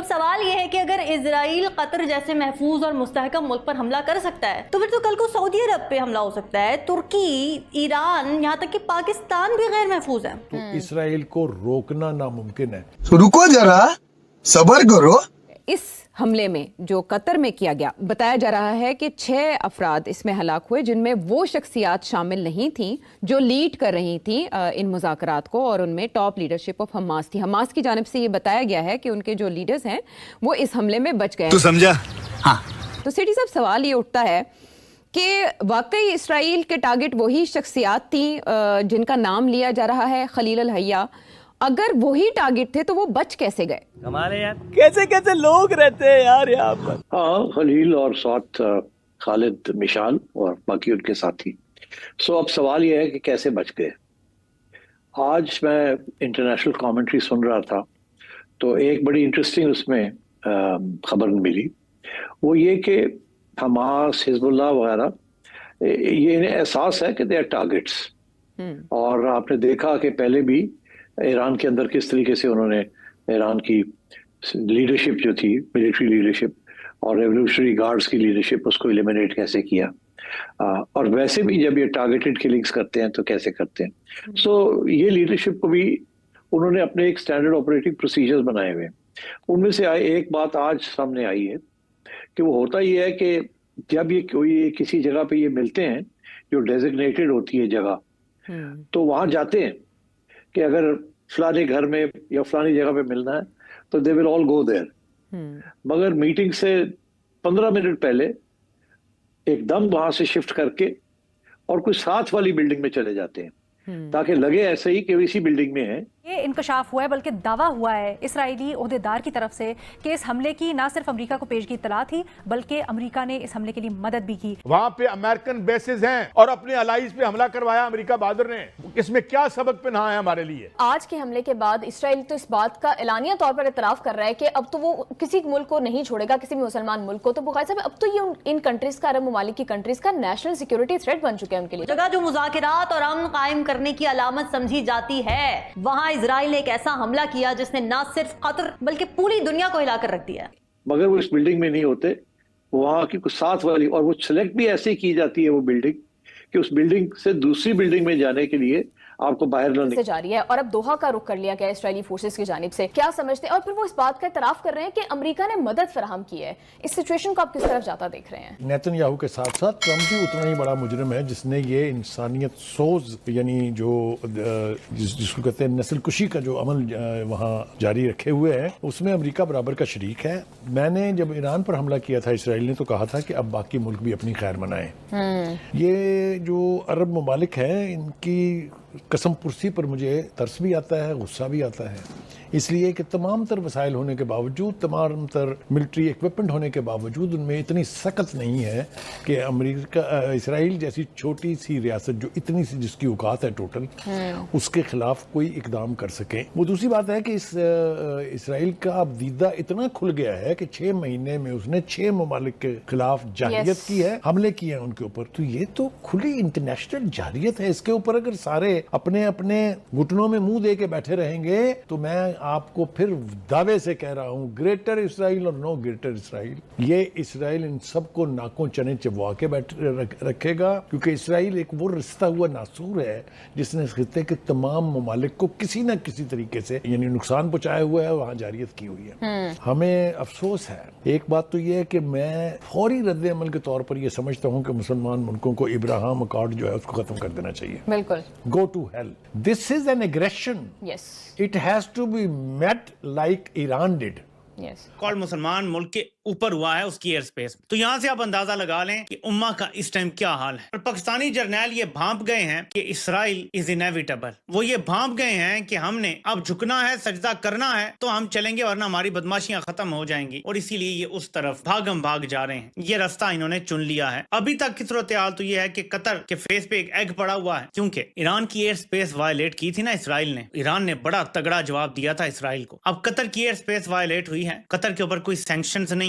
اب سوال یہ ہے کہ اگر اسرائیل قطر جیسے محفوظ اور مستحکم ملک پر حملہ کر سکتا ہے تو پھر تو کل کو سعودی عرب پہ حملہ ہو سکتا ہے، ترکی، ایران، یہاں تک کہ پاکستان بھی غیر محفوظ ہے۔ تو اسرائیل کو روکنا ناممکن ہے۔ رکو ذرا، صبر کرو۔ اس حملے میں جو قطر میں کیا گیا، بتایا جا رہا ہے کہ 6 افراد اس میں ہلاک ہوئے، جن میں وہ شخصیات شامل نہیں تھیں جو لیڈ کر رہی تھیں ان مذاکرات کو، اور ان میں ٹاپ لیڈرشپ آف حماس تھی۔ حماس کی جانب سے یہ بتایا گیا ہے کہ ان کے جو لیڈرز ہیں وہ اس حملے میں بچ گئے۔ تو سمجھا؟ ہاں۔ تو سیٹھی صاحب، سوال یہ اٹھتا ہے کہ واقعی اسرائیل کے ٹارگٹ وہی شخصیات تھیں جن کا نام لیا جا رہا ہے خلیل الحیہ؟ اگر وہی ٹارگٹ تھے تو وہ بچ کیسے گئے؟ ہمارے یار کیسے کیسے لوگ رہتے ہیں یار یہاں پر۔ ہاں، خلیل اور ساتھ خالد مشال اور باقی ان کے ساتھی۔ اب سوال یہ ہے کہ کیسے بچ گئے۔ آج میں انٹرنیشنل کامنٹری سن رہا تھا تو ایک بڑی انٹرسٹنگ اس میں خبر ملی، وہ یہ کہ حماس، حزب اللہ وغیرہ، یہ انہیں احساس ہے کہ دے آر ٹارگٹس، اور آپ نے دیکھا کہ پہلے بھی ایران کے اندر کس طریقے سے انہوں نے ایران کی لیڈرشپ جو تھی، ملٹری لیڈرشپ اور ریولوشنری گارڈز کی لیڈرشپ، اس کو ایلیمینیٹ کیسے کیا، اور ویسے بھی جب یہ ٹارگیٹڈ کلنگز کرتے ہیں تو کیسے کرتے ہیں۔ یہ لیڈرشپ کو بھی انہوں نے اپنے ایک اسٹینڈرڈ آپریٹنگ پروسیجرز بنائے ہوئے ہیں۔ ان میں سے ایک بات آج سامنے آئی ہے کہ وہ ہوتا یہ ہے کہ جب یہ کوئی کسی جگہ پہ یہ ملتے ہیں جو ڈیزگنیٹڈ ہوتی ہے جگہ، تو وہاں جاتے ہیں کہ اگر فلانے گھر میں یا فلانی جگہ پہ ملنا ہے تو دے ول آل گو دیر، مگر میٹنگ سے 15 منٹ پہلے ایک دم وہاں سے شفٹ کر کے اور کوئی ساتھ والی بلڈنگ میں چلے جاتے ہیں تاکہ لگے ایسے ہی کہ وہ اسی بلڈنگ میں ہیں۔ یہ انکشاف ہوا ہے، بلکہ دعویٰ ہوا ہے اسرائیلی عہدیدار کی طرف سے کہ اس حملے کی نہ صرف امریکہ کو پیشگی اطلاع تھی بلکہ امریکہ نے اس حملے کے لیے مدد بھی کی۔ وہاں پہ امریکن بیسز ہیں اور اپنے الائز پہ حملہ کروایا امریکہ بہادر نے، اس میں کیا سبق پنہا ہے ہمارے لیے؟ آج کے حملے کے بعد اسرائیل تو اس بات کا اعلانیہ طور پر اعتراف کر رہا ہے کہ اب تو وہ کسی ملک کو نہیں چھوڑے گا، کسی بھی مسلمان ملک کو۔ تو بخاری صاحب، اب تو یہ ان کنٹریز کا، عرب ممالک کی کنٹریز کا نیشنل سیکیورٹی تھریٹ بن چکے ہیں ان کے لیے۔ جگہ جو مذاکرات اور امن قائم کرنے کی علامت سمجھی جاتی ہے، وہاں اسرائیل نے ایک ایسا حملہ کیا جس نے نہ صرف قطر بلکہ پوری دنیا کو ہلا کر رکھ دیا۔ مگر وہ اس بلڈنگ میں نہیں ہوتے، وہاں کی کچھ ساتھ والی، اور وہ سلیکٹ بھی ایسے ہی کی جاتی ہے وہ بلڈنگ کہ اس بلڈنگ سے دوسری بلڈنگ میں جانے کے لیے آپ کو باہر نہ سے جاری ہے، اور اب دوحہ کا رخ کر لیا گیا اسرائیلی فورسز کی جانب سے۔ کیا سمجھتے ہیں؟ اور پھر وہ اس بات کا اعتراف کر رہے ہیں کہ امریکہ نے مدد فراہم کی ہے۔ اس سچویشن کو آپ کس طرف جاتا دیکھ رہے ہیں؟ نیتن یاہو کے ساتھ ساتھ ٹرمپ بھی اتنا ہی بڑا مجرم ہے جس نے یہ انسانیت سوز، یعنی جو جس کو کہتے ہیں نسل کشی کا جو عمل وہاں جاری رکھے ہوئے ہیں، اس میں امریکہ برابر کا شریک ہے۔ میں نے جب ایران پر حملہ کیا تھا اسرائیل نے، تو کہا تھا کہ اب باقی ملک بھی اپنی خیر منائیں۔ یہ جو عرب ممالک ہیں، ان کی قسم پرسی پر مجھے ترس بھی آتا ہے، غصہ بھی آتا ہے، اس لیے کہ تمام تر وسائل ہونے کے باوجود، تمام تر ملٹری ایکوپمنٹ ہونے کے باوجود ان میں اتنی سخت نہیں ہے کہ امریکہ، اسرائیل جیسی چھوٹی سی ریاست جو اتنی سی جس کی اوقات ہے ٹوٹل، اس کے خلاف کوئی اقدام کر سکیں۔ وہ دوسری بات ہے کہ اسرائیل کا دیدہ اتنا کھل گیا ہے کہ 6 مہینے میں اس نے 6 ممالک کے خلاف جارحیت کی ہے، حملے کیے ہیں ان کے اوپر۔ تو یہ تو کھلی انٹرنیشنل جارحیت ہے۔ اس کے اوپر اگر سارے اپنے اپنے گھٹنوں میں منہ دے کے بیٹھے رہیں گے تو میں آپ کو پھر دعوے سے کہہ رہا ہوں، گریٹر اسرائیل اور نو گریٹر اسرائیل، یہ اسرائیل ان سب کو ناکوں چنے چبوا کے رکھے گا، کیونکہ اسرائیل ایک وہ رستا ہوا ناسور ہے جس نے اس خطے کے تمام ممالک کو کسی نہ کسی طریقے سے یعنی نقصان پہنچایا ہوا ہے اور وہاں جارحیت کی ہوئی ہے۔ ہمیں افسوس ہے، ایک بات تو یہ ہے کہ میں فوری رد عمل کے طور پر یہ سمجھتا ہوں کہ مسلمان ملکوں کو ابراہیم اکارڈ جو ہے اس کو ختم کر دینا چاہیے۔ بالکل، Go to hell. This is an aggression. Yes. It has to be met like Iran did. Yes. کال مسلمان ملک کے اوپر ہوا ہے اس کی ایئر سپیس میں، تو یہاں سے آپ اندازہ لگا لیں کہ امہ کا اس ٹائم کیا حال ہے۔ اور پاکستانی جرنیل یہ بھانپ گئے ہیں کہ اسرائیل از انیویٹیبل، وہ یہ بھانپ گئے ہیں کہ ہم نے اب جھکنا ہے، سجدہ کرنا ہے تو ہم چلیں گے ورنہ ہماری بدماشیاں ختم ہو جائیں گی، اور اسی لیے یہ اس طرف بھاگم بھاگ جا رہے ہیں۔ یہ راستہ انہوں نے چن لیا ہے۔ ابھی تک کی صورتحال تو یہ ہے کہ قطر کے فیس پہ ایک ایگ پڑا ہوا ہے، کیونکہ ایران کی ایئر سپیس وائلیٹ کی تھی نا اسرائیل نے، ایران نے بڑا تگڑا جواب دیا تھا اسرائیل کو۔ اب قطر کی ایئر سپیس وائلیٹ ہوئی ہے، قطر کے اوپر کوئی سینکشنز نہیں